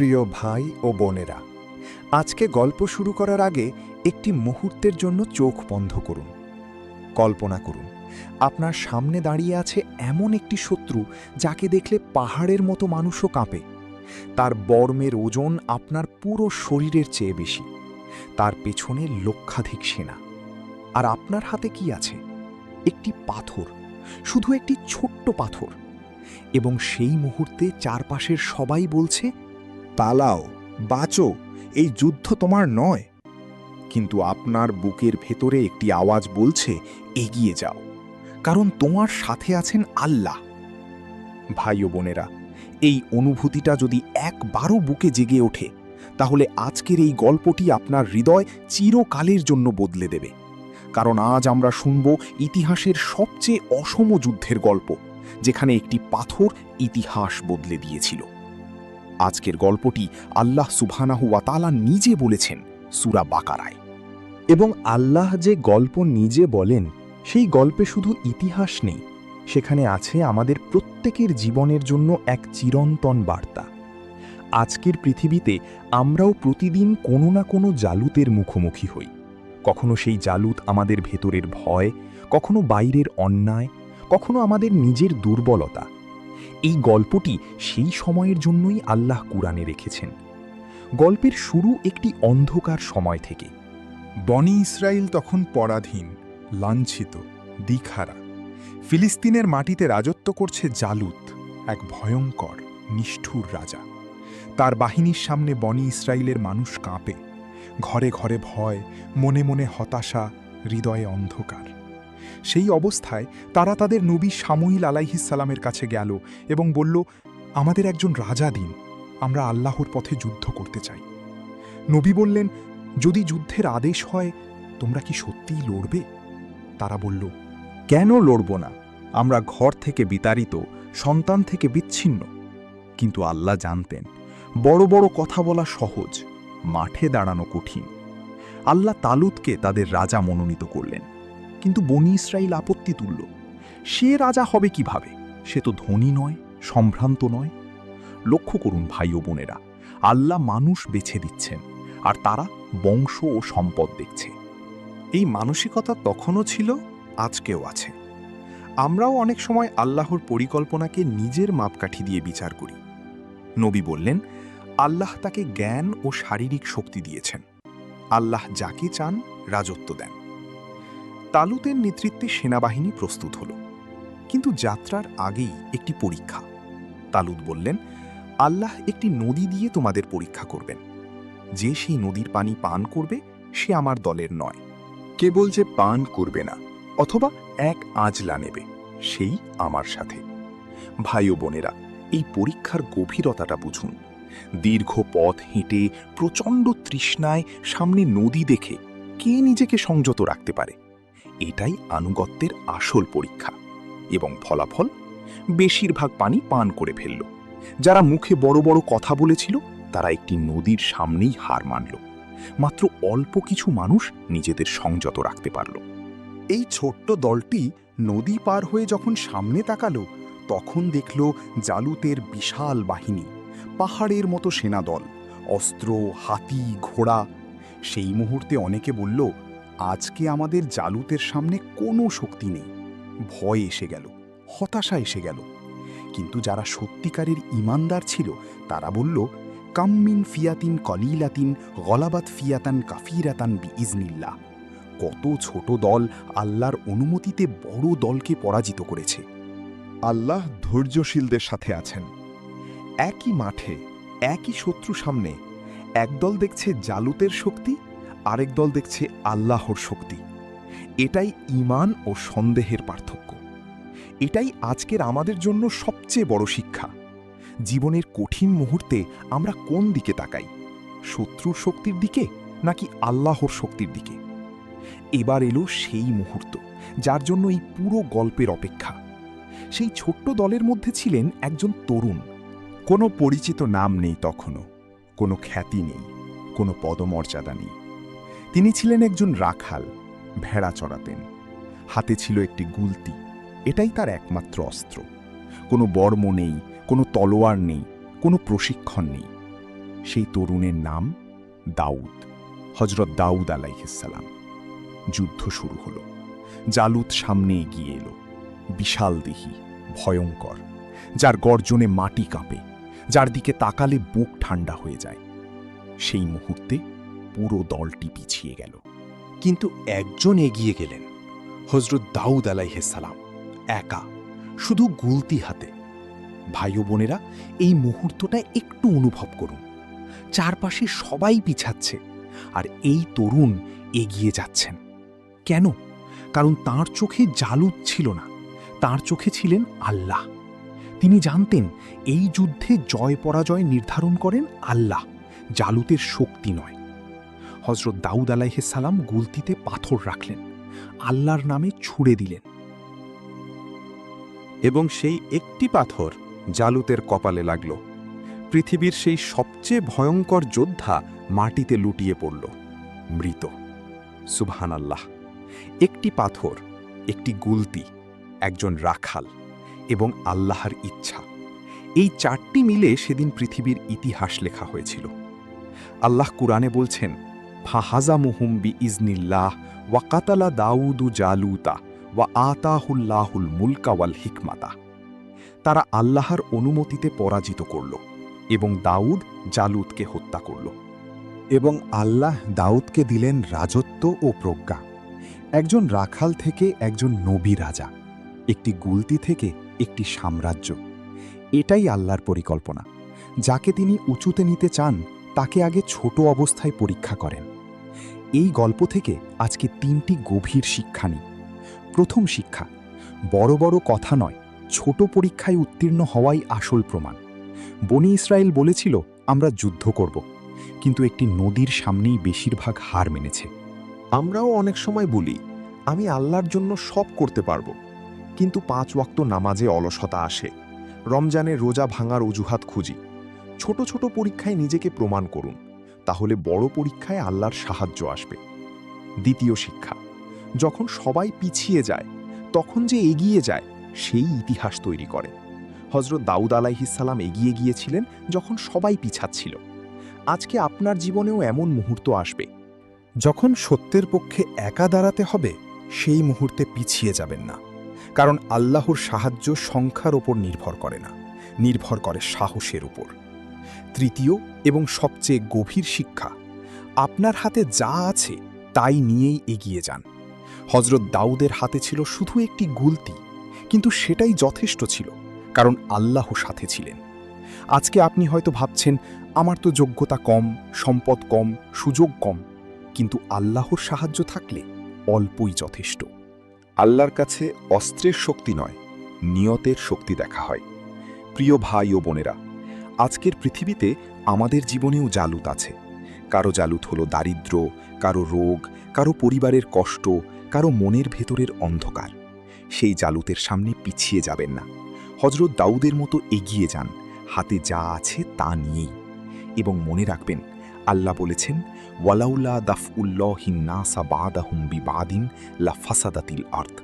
প্রিয় ভাই ও বোনেরা, আজকে গল্প শুরু করার আগে একটি মুহূর্তের জন্য চোখ বন্ধ করুন। কল্পনা করুন, আপনার সামনে দাঁড়িয়ে আছে এমন একটি শত্রু যাকে দেখলে পাহাড়ের মতো মানুষও কাঁপে। তার বর্মের ওজন আপনার পুরো শরীরের চেয়ে বেশি। তার পেছনে লক্ষাধিক সেনা। আর আপনার হাতে কি আছে? একটি পাথর, শুধু একটি ছোট্ট পাথর। এবং সেই মুহূর্তে চারপাশের সবাই বলছে, পালাও, বাঁচো, এই যুদ্ধ তোমার নয়। কিন্তু আপনার বুকের ভেতরে একটি আওয়াজ বলছে, এগিয়ে যাও, কারণ তোমার সাথে আছেন আল্লাহ। ভাই ও বোনেরা, এই অনুভূতিটা যদি একবারও বুকে জেগে ওঠে, তাহলে আজকের এই গল্পটি আপনার হৃদয় চিরকালের জন্য বদলে দেবে। কারণ আজ আমরা শুনব ইতিহাসের সবচেয়ে অসম যুদ্ধের গল্প, যেখানে একটি পাথর ইতিহাস বদলে দিয়েছিল। আজকের গল্পটি আল্লাহ সুবহানাহু ওয়া তাআলা নিজে বলেছেন সূরা বাকারায়। এবং আল্লাহ যে গল্প নিজে বলেন, সেই গল্পে শুধু ইতিহাস নেই, সেখানে আছে আমাদের প্রত্যেকের জীবনের জন্য এক চিরন্তন বার্তা। আজকের পৃথিবীতে আমরাও প্রতিদিন কোনো না কোনো জালুতের মুখোমুখি হই। কখনো সেই জালুত আমাদের ভেতরের ভয়, কখনো বাইরের অন্যায়, কখনো আমাদের নিজের দুর্বলতা। এই গল্পটি সেই সময়ের জন্যই আল্লাহ কুরআনে রেখেছেন। গল্পের শুরু একটি অন্ধকার সময় থেকে। বনি ইসরায়েল তখন পরাধীন, লাঞ্ছিত, দিখারা। ফিলিস্তিনের মাটিতে রাজত্ব করছে জালুত, এক ভয়ঙ্কর, নিষ্ঠুর রাজা। তার বাহিনীর সামনে বনি ইসরায়েলের মানুষ কাঁপে। ঘরে ঘরে ভয়, মনে মনে হতাশা, হৃদয়ে অন্ধকার। সেই অবস্থায় তারা তাদের নবী শামুইল আলাইহিসসালামের কাছে গেল এবং বলল, আমাদের একজন রাজা দিন, আমরা আল্লাহর পথে যুদ্ধ করতে চাই। নবী বললেন, যদি যুদ্ধের আদেশ হয়, তোমরা কি সত্যিই লড়বে? তারা বলল, কেন লড়ব না? আমরা ঘর থেকে বিতাড়িত, সন্তান থেকে বিচ্ছিন্ন। কিন্তু আল্লাহ জানতেন, বড় বড় কথা বলা সহজ, মাঠে দাঁড়ানো কঠিন। আল্লাহ তালুতকে তাদের রাজা মনোনীত করলেন। কিন্তু বনি ইসরাইল আপত্তি তুলল। সে রাজা হবে কিভাবে? সে তো ধনী নয়, সম্ভ্রান্ত নয়। লক্ষ্য করুন ভাই ও বোনেরা, আল্লাহ মানুষ বেছে দিচ্ছেন, আর তারা বংশ ও সম্পদ দেখছে। এই মানসিকতা তখনও ছিল, আজকেও আছে। আমরাও অনেক সময় আল্লাহর পরিকল্পনাকে নিজের মাপকাঠি দিয়ে বিচার করি। নবী বললেন, আল্লাহ তাকে জ্ঞান ও শারীরিক শক্তি দিয়েছেন। আল্লাহ যাকে চান রাজত্ব দেন। তালুতের নেতৃত্বে সেনাবাহিনী প্রস্তুত হল। কিন্তু যাত্রার আগেই একটি পরীক্ষা। তালুত বললেন, আল্লাহ একটি নদী দিয়ে তোমাদের পরীক্ষা করবেন। যে সেই নদীর পানি পান করবে, সে আমার দলের নয়। কেবল যে পান করবে না, অথবা এক আঁজলা নেবে, সেই আমার সাথে। ভাই ও বোনেরা, এই পরীক্ষার গভীরতাটা বুঝুন। দীর্ঘ পথ হেঁটে, প্রচণ্ড তৃষ্ণায় সামনে নদী দেখে কে নিজেকে সংযত রাখতে পারে? এটাই আনুগত্যের আসল পরীক্ষা। এবং ফলাফল, বেশিরভাগ পানি পান করে ফেলল। যারা মুখে বড় বড় কথা বলেছিল, তারা একটি নদীর সামনেই হার মানল। মাত্র অল্প কিছু মানুষ নিজেদের সংযত রাখতে পারল। এই ছোট্ট দলটি নদী পার হয়ে যখন সামনে তাকালো, তখন দেখল জালুতের বিশাল বাহিনী, পাহাড়ের মতো সেনাদল, অস্ত্র, হাতি, ঘোড়া। সেই মুহূর্তে অনেকে বলল, আজকে আমাদের জালুতের সামনে কোনো শক্তি নেই। ভয় এসে গেল, হতাশা এসে গেল। কিন্তু যারা সত্যিকারের ঈমানদার ছিল, তারা বলল, কাম্মিন ফিয়াতিন কলিলাতিন গলাবাত ফিয়াতান কাফিরাতান বিইজনিল্লাহ। কত ছোট দল আল্লাহর অনুমতিতে বড় দলকে পরাজিত করেছে। আল্লাহ ধৈর্যশীলদের সাথে আছেন। একই মাঠে, একই শত্রু সামনে, একদল দেখছে জালুতের শক্তি, আরেক দল দেখছে আল্লাহর শক্তি। এটাই ঈমান ও সন্দেহের পার্থক্য। এটাই আজকের আমাদের জন্য সবচেয়ে বড় শিক্ষা। জীবনের কঠিন মুহূর্তে আমরা কোন দিকে তাকাই? শত্রুর শক্তির দিকে, নাকি আল্লাহর শক্তির দিকে? এবার এলো সেই মুহূর্ত, যার জন্য এই পুরো গল্পের অপেক্ষা। সেই ছোট্ট দলের মধ্যে ছিলেন একজন তরুণ। কোনো পরিচিত নাম নেই তখনও, কোনো খ্যাতি নেই, কোনো পদমর্যাদা নেই। তিনি ছিলেন একজন রাখাল, ভেড়া চড়াতেন। হাতে ছিল একটি গুলতি, এটাই তার একমাত্র অস্ত্র। কোনো বর্ম নেই, কোনো তলোয়ার নেই, কোনো প্রশিক্ষণ নেই। সেই তরুণের নাম দাউদ, হজরত দাউদ আলাইহিসসালাম। যুদ্ধ শুরু হলো। জালুত সামনে এগিয়ে এলো, বিশাল দেহী, ভয়ঙ্কর, যার গর্জনে মাটি কাঁপে, যার দিকে তাকালে বুক ঠান্ডা হয়ে যায়। সেই মুহূর্তে পুরো দলটি পিছিয়ে গেল। কিন্তু একজন এগিয়ে গেলেন, হজরত দাউদ আলাইহিসসালাম, একা, শুধু গুলতি হাতে। ভাই ও বোনেরা, এই মুহূর্তটা একটু অনুভব করুন। চারপাশে সবাই পিছাচ্ছে, আর এই তরুণ এগিয়ে যাচ্ছেন। কেন? কারণ তার চোখে জালুত ছিল না, তার চোখে ছিলেন আল্লাহ। তিনি জানতেন এই যুদ্ধে জয় পরাজয় নির্ধারণ করেন আল্লাহ, জালুতের শক্তি নয়। হজরত দাউদ আলাইহিসসালাম গুলতিতে পাথর রাখলেন, আল্লাহর নামে ছুঁড়ে দিলেন। এবং সেই একটি পাথর জালুতের কপালে লাগল। পৃথিবীর সেই সবচেয়ে ভয়ঙ্কর যোদ্ধা মাটিতে লুটিয়ে পড়ল, মৃত। সুবহানাল্লাহ! একটি পাথর, একটি গুলতি, একজন রাখাল এবং আল্লাহর ইচ্ছা, এই চারটি মিলে সেদিন পৃথিবীর ইতিহাস লেখা হয়েছিল। আল্লাহ কুরআনে বলছেন, ফাহাজামুহুম বিইজনিল্লাহ ওয়া কাতালা দাউদু জালুতা ওয়া আতাহুল্লাহুল মুলকা ওয়াল হিকমাতা। তারা আল্লাহর অনুমতিতে পরাজিত করল এবং দাউদ জালুতকে হত্যা করল। এবং আল্লাহ দাউদকে দিলেন রাজত্ব ও প্রজ্ঞা। একজন রাখাল থেকে একজন নবী রাজা, একটি গুলতি থেকে একটি সাম্রাজ্য। এটাই আল্লাহর পরিকল্পনা। যাকে তিনি উঁচুতে নিতে চান তাকে আগে ছোট অবস্থায় পরীক্ষা করেন। এই গল্প থেকে আজকে 3টি গভীর শিক্ষা নিই। প্রথম শিক্ষা, বড় বড় কথা নয়, ছোট পরীক্ষায় উত্তীর্ণ হওয়াই আসল প্রমাণ। বনি ইসরায়েল বলেছিল, আমরা যুদ্ধ করব, কিন্তু একটি নদীর সামনেই বেশিরভাগ হার মেনেছে। আমরাও অনেক সময় বলি, আমি আল্লাহর জন্য সব করতে পারব, কিন্তু 5 ওয়াক্ত নামাজে অলসতা আসে, রমজানে রোজা ভাঙার অজুহাত খুঁজি। ছোট ছোট পরীক্ষায় নিজেকে প্রমাণ করুন, তাহলে বড় পরীক্ষায় আল্লাহর সাহায্য আসবে। দ্বিতীয় শিক্ষা, যখন সবাই পিছিয়ে যায় তখন যে এগিয়ে যায় সেই ইতিহাস তৈরি করে। হজরত দাউদ আলাইহিসসালাম এগিয়ে গিয়েছিলেন যখন সবাই পিছাচ্ছিল। আজকে আপনার জীবনেও এমন মুহূর্ত আসবে, যখন সত্যের পক্ষে একা দাঁড়াতে হবে, সেই মুহূর্তে পিছিয়ে যাবেন না। কারণ আল্লাহর সাহায্য সংখ্যার ওপর নির্ভর করে না, নির্ভর করে সাহসের উপর। তৃতীয় এবং সবচেয়ে গভীর শিক্ষা, আপনার হাতে যা আছে তাই নিয়েই এগিয়ে যান। হজরত দাউদের হাতে ছিল শুধু একটি গুলতি, কিন্তু সেটাই যথেষ্ট ছিল, কারণ আল্লাহ সাথে ছিলেন। আজকে আপনি হয়তো ভাবছেন, আমার তো যোগ্যতা কম, সম্পদ কম, সুযোগ কম, কিন্তু আল্লাহর সাহায্য থাকলে অল্পই যথেষ্ট। আল্লাহর কাছে অস্ত্রের শক্তি নয়, নিয়তের শক্তি দেখা হয়। প্রিয় ভাই ও বোনেরা, আজকের পৃথিবীতে আমাদের জীবনেও জালুত আছে। কারো জালুত হলো দারিদ্র্য, কারো রোগ, কারো পরিবারের কষ্ট, কারো মনের ভেতরের অন্ধকার। সেই জালুতের সামনে পিছিয়ে যাবেন না, হজরত দাউদের মতো এগিয়ে যান, হাতে যা আছে তা নিয়েই। এবং মনে রাখবেন, আল্লাহ বলেছেন, ওয়ালাউলা দাফউল্লাহিন নাসা বাদাহুম বিবাদিন লাফাসাদাতিল আরদ।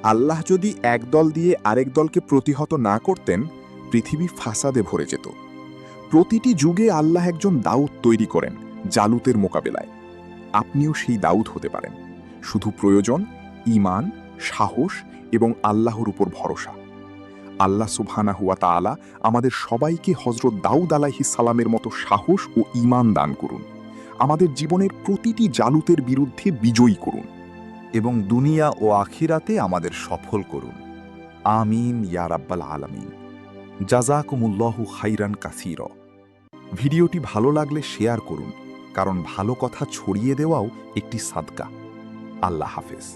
আল্লাহ যদি এক দল দিয়ে আরেক দলকে প্রতিহত না করতেন, পৃথিবী ফাসাদে ভরে যেত। প্রতিটি যুগে আল্লাহ একজন দাউদ তৈরি করেন জালুতের মোকাবেলায়। আপনিও সেই দাউদ হতে পারেন। শুধু প্রয়োজন ঈমান, সাহস এবং আল্লাহর উপর ভরসা। আল্লাহ সুবহানাহু ওয়া তাআলা আমাদের সবাইকে হজরত দাউদ আলাইহিস সালামের মতো সাহস ও ঈমান দান করুন। আমাদের জীবনের প্রতিটি জালুতের বিরুদ্ধে বিজয়ী করুন এবং দুনিয়া ও আখিরাতে আমাদের সফল করুন। আমিন ইয়া রাব্বাল আলামিন। জাযাকুমুল্লাহু খাইরান কাসীরা। ভিডিওটি ভালো লাগলে শেয়ার করুন, কারণ ভালো কথা ছড়িয়ে দেওয়াও একটি সাদকা। আল্লাহ হাফেজ।